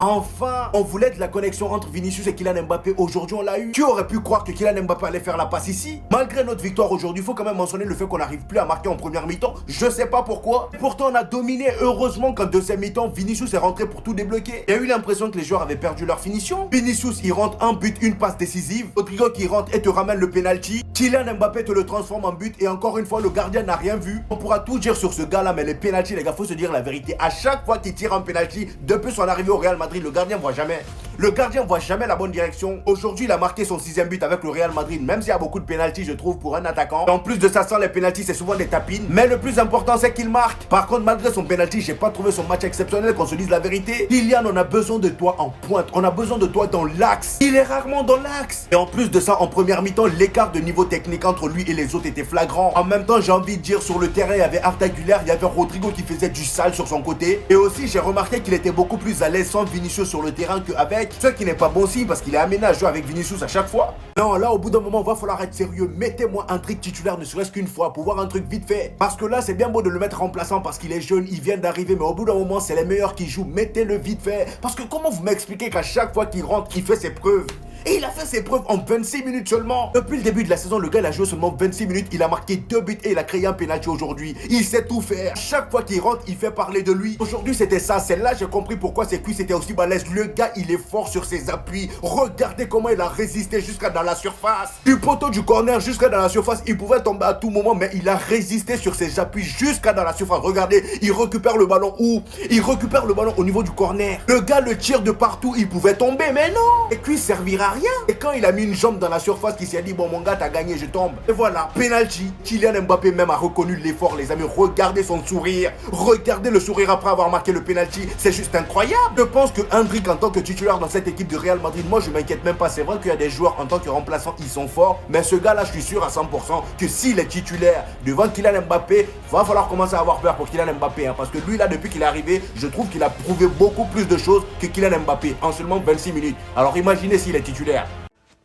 Enfin, on voulait de la connexion entre Vinicius et Kylian Mbappé. Aujourd'hui, on l'a eu. Qui aurait pu croire que Kylian Mbappé allait faire la passe ici? Malgré notre victoire aujourd'hui, il faut quand même mentionner le fait qu'on n'arrive plus à marquer en première mi-temps. Je sais pas pourquoi. Pourtant, on a dominé. Heureusement qu'en deuxième mi-temps, Vinicius est rentré pour tout débloquer. Il y a eu l'impression que les joueurs avaient perdu leur finition. Vinicius, il rentre un but, une passe décisive. Rodrigo qui rentre et te ramène le penalty. Kylian Mbappé te le transforme en but. Et encore une fois, le gardien n'a rien vu. On pourra tout dire sur ce gars-là, mais les penalty, les gars, faut se dire la vérité. À chaque fois qu'il tire un penalty, depuis son arrivée au Real Madrid, le gardien voit jamais. Le gardien voit jamais la bonne direction. Aujourd'hui, il a marqué son 6e but avec le Real Madrid, même s'il y a beaucoup de pénaltys, je trouve, pour un attaquant. Et en plus de ça, sans les pénaltys, c'est souvent des tapines. Mais le plus important, c'est qu'il marque. Par contre, malgré son pénalty, j'ai pas trouvé son match exceptionnel, qu'on se dise la vérité. Kylian, on a besoin de toi en pointe. On a besoin de toi dans l'axe. Il est rarement dans l'axe. Et en plus de ça, en première mi-temps, l'écart de niveau technique entre lui et les autres était flagrant. En même temps, j'ai envie de dire, sur le terrain, il y avait Arda Güler, il y avait Rodrigo qui faisait du sale sur son côté. Et aussi, j'ai remarqué qu'il était beaucoup plus à l'aise sans Vinicius sur le terrain qu'avec. Ce qui n'est pas bon signe parce qu'il est amené à jouer avec Vinicius à chaque fois. Non, là, au bout d'un moment, va falloir être sérieux. Mettez-moi un trick titulaire, ne serait-ce qu'une fois, pour voir un truc vite fait. Parce que là, c'est bien beau de le mettre remplaçant parce qu'il est jeune, il vient d'arriver, mais au bout d'un moment, c'est les meilleurs qui jouent. Mettez-le vite fait. Parce que comment vous m'expliquez qu'à chaque fois qu'il rentre, il fait ses preuves? Et il a fait ses preuves en 26 minutes seulement. Depuis le début de la saison, le gars il a joué seulement 26 minutes. Il a marqué 2 buts et il a créé un penalty aujourd'hui. Il sait tout faire. Chaque fois qu'il rentre, il fait parler de lui. Aujourd'hui, c'était ça. Celle-là, j'ai compris pourquoi ses cuisses étaient aussi balèzes. Le gars, il est fort sur ses appuis. Regardez comment il a résisté jusqu'à dans la surface. Du poteau du corner jusqu'à dans la surface. Il pouvait tomber à tout moment, mais il a résisté sur ses appuis jusqu'à dans la surface. Regardez, il récupère le ballon où? Il récupère le ballon au niveau du corner. Le gars le tire de partout. Il pouvait tomber, mais non. Les cuisses servira rien. Et quand il a mis une jambe dans la surface, qui s'est dit bon mon gars t'as gagné, je tombe. Et voilà, penalty. Kylian Mbappé même a reconnu l'effort, les amis. Regardez son sourire. Regardez le sourire après avoir marqué le penalty. C'est juste incroyable. Je pense que Endrick en tant que titulaire dans cette équipe de Real Madrid, moi je m'inquiète même pas. C'est vrai qu'il y a des joueurs en tant que remplaçants, ils sont forts. Mais ce gars là, je suis sûr à 100% que s'il est titulaire devant Kylian Mbappé, va falloir commencer à avoir peur pour Kylian Mbappé. Parce que lui là, depuis qu'il est arrivé, je trouve qu'il a prouvé beaucoup plus de choses que Kylian Mbappé en seulement 26 minutes. Alors imaginez s'il est titulaire.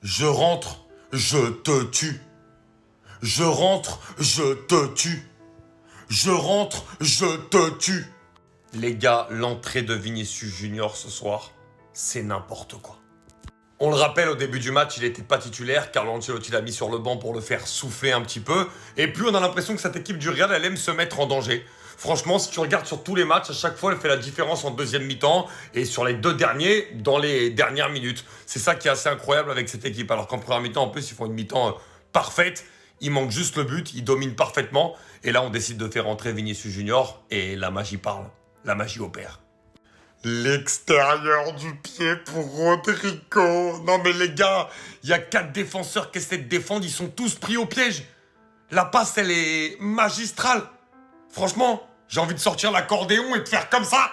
Je rentre, je te tue. Je rentre, je te tue. Je rentre, je te tue. Les gars, l'entrée de Vinicius Junior ce soir, c'est n'importe quoi. On le rappelle, au début du match, il n'était pas titulaire. Carlo Ancelotti l'a mis sur le banc pour le faire souffler un petit peu. Et plus on a l'impression que cette équipe du Real, elle aime se mettre en danger. Franchement, si tu regardes sur tous les matchs, à chaque fois, elle fait la différence en deuxième mi-temps et sur les 2 derniers, dans les dernières minutes. C'est ça qui est assez incroyable avec cette équipe. Alors qu'en première mi-temps, en plus, ils font une mi-temps parfaite. Il manque juste le but, ils dominent parfaitement. Et là, on décide de faire entrer Vinicius Junior et la magie parle. La magie opère. L'extérieur du pied pour Rodrigo. Non mais les gars, il y a 4 défenseurs qui essaient de défendre, ils sont tous pris au piège. La passe, elle est magistrale. Franchement, j'ai envie de sortir l'accordéon et de faire comme ça.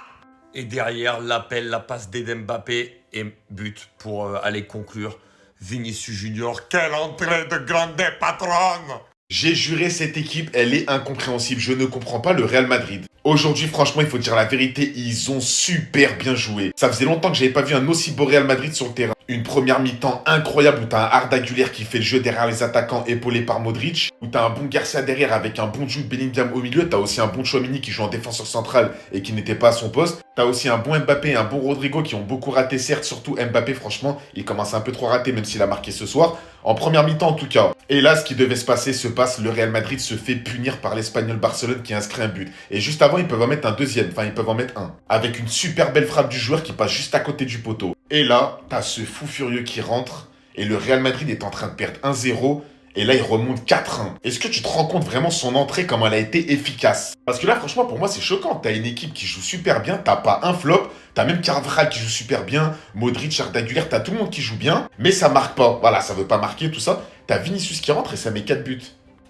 Et derrière, l'appel, la passe d'Eden Mbappé et but pour aller conclure. Vinicius Junior, quelle entrée de grande patronne. J'ai juré, cette équipe, elle est incompréhensible. Je ne comprends pas le Real Madrid. Aujourd'hui, franchement, il faut dire la vérité, ils ont super bien joué. Ça faisait longtemps que j'avais pas vu un aussi beau Real Madrid sur le terrain. Une première mi-temps incroyable où t'as un Arda Güler qui fait le jeu derrière les attaquants épaulé par Modric. Où t'as un bon Garcia derrière avec un bon Jude Bellingham au milieu. T'as aussi un bon Tchouaméni qui joue en défenseur central et qui n'était pas à son poste. T'as aussi un bon Mbappé et un bon Rodrigo qui ont beaucoup raté, certes, surtout Mbappé, franchement. Il commence un peu trop à rater même s'il a marqué ce soir. En première mi-temps en tout cas. Et là, ce qui devait se passer se passe. Le Real Madrid se fait punir par l'Espagnol Barcelone qui inscrit un but. Et juste avant, ils peuvent en mettre un deuxième. Enfin, ils peuvent en mettre un. Avec une super belle frappe du joueur qui passe juste à côté du poteau. Et là, t'as ce fou furieux qui rentre. Et le Real Madrid est en train de perdre 1-0. Et là, il remonte 4-1. Est-ce que tu te rends compte vraiment son entrée, comment elle a été efficace? Parce que là, franchement, pour moi, c'est choquant. T'as une équipe qui joue super bien. T'as pas un flop. T'as même Carvajal qui joue super bien. Modric, Arda Güler, t'as tout le monde qui joue bien. Mais ça marque pas. Voilà, ça veut pas marquer, tout ça. T'as Vinicius qui rentre et ça met 4 buts.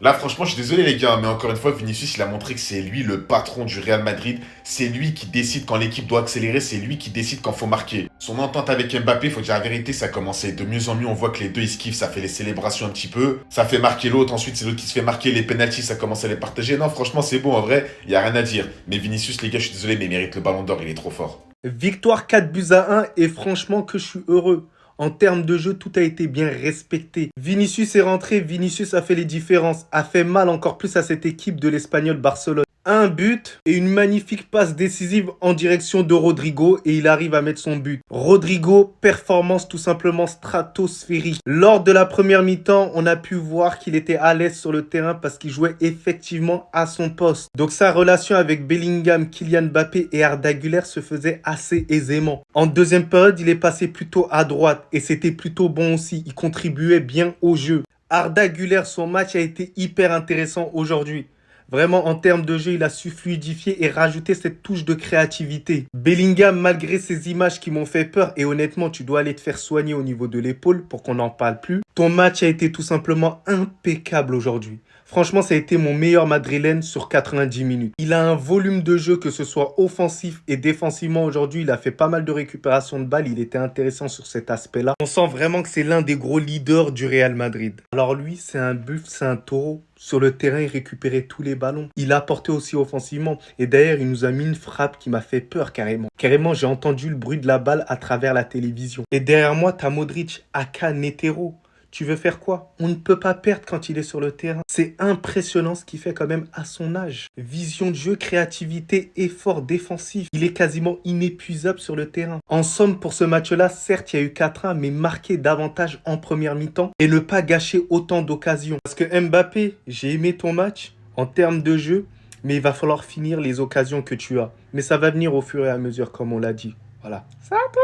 Là, franchement, je suis désolé les gars, mais encore une fois, Vinicius, il a montré que c'est lui le patron du Real Madrid. C'est lui qui décide quand l'équipe doit accélérer, c'est lui qui décide quand faut marquer. Son entente avec Mbappé, faut dire la vérité, ça commençait de mieux en mieux. On voit que les deux, ils se kiffent, ça fait les célébrations un petit peu. Ça fait marquer l'autre, ensuite c'est l'autre qui se fait marquer. Les penalties, ça commence à les partager. Non, franchement, c'est beau, en vrai, il y a rien à dire. Mais Vinicius, les gars, je suis désolé, mais il mérite le ballon d'or, il est trop fort. Victoire 4-1 et franchement que je suis heureux. En termes de jeu, tout a été bien respecté. Vinicius est rentré, Vinicius a fait les différences, a fait mal encore plus à cette équipe de l'Espagnol Barcelone. Un but et une magnifique passe décisive en direction de Rodrigo et il arrive à mettre son but. Rodrigo, performance tout simplement stratosphérique. Lors de la première mi-temps, on a pu voir qu'il était à l'aise sur le terrain parce qu'il jouait effectivement à son poste. Donc sa relation avec Bellingham, Kylian Mbappé et Arda Güler se faisait assez aisément. En deuxième période, il est passé plutôt à droite et c'était plutôt bon aussi. Il contribuait bien au jeu. Arda Güler, son match a été hyper intéressant aujourd'hui. Vraiment, en termes de jeu, il a su fluidifier et rajouter cette touche de créativité. Bellingham, malgré ces images qui m'ont fait peur, et honnêtement, tu dois aller te faire soigner au niveau de l'épaule pour qu'on n'en parle plus. Ton match a été tout simplement impeccable aujourd'hui. Franchement, ça a été mon meilleur madrilène sur 90 minutes. Il a un volume de jeu, que ce soit offensif et défensivement aujourd'hui. Il a fait pas mal de récupération de balles. Il était intéressant sur cet aspect-là. On sent vraiment que c'est l'un des gros leaders du Real Madrid. Alors lui, c'est un buff, c'est un taureau. Sur le terrain, il récupérait tous les ballons. Il a apporté aussi offensivement. Et d'ailleurs, il nous a mis une frappe qui m'a fait peur carrément. Carrément, j'ai entendu le bruit de la balle à travers la télévision. Et derrière moi, t'as Modric, aka Netero. Tu veux faire quoi? On ne peut pas perdre quand il est sur le terrain. C'est impressionnant ce qu'il fait quand même à son âge. Vision de jeu, créativité, effort défensif. Il est quasiment inépuisable sur le terrain. En somme, pour ce match-là, certes, il y a eu 4-1, mais marquer davantage en première mi-temps et ne pas gâcher autant d'occasions. Parce que Mbappé, j'ai aimé ton match en termes de jeu, mais il va falloir finir les occasions que tu as. Mais ça va venir au fur et à mesure, comme on l'a dit. Voilà. Ça va toi?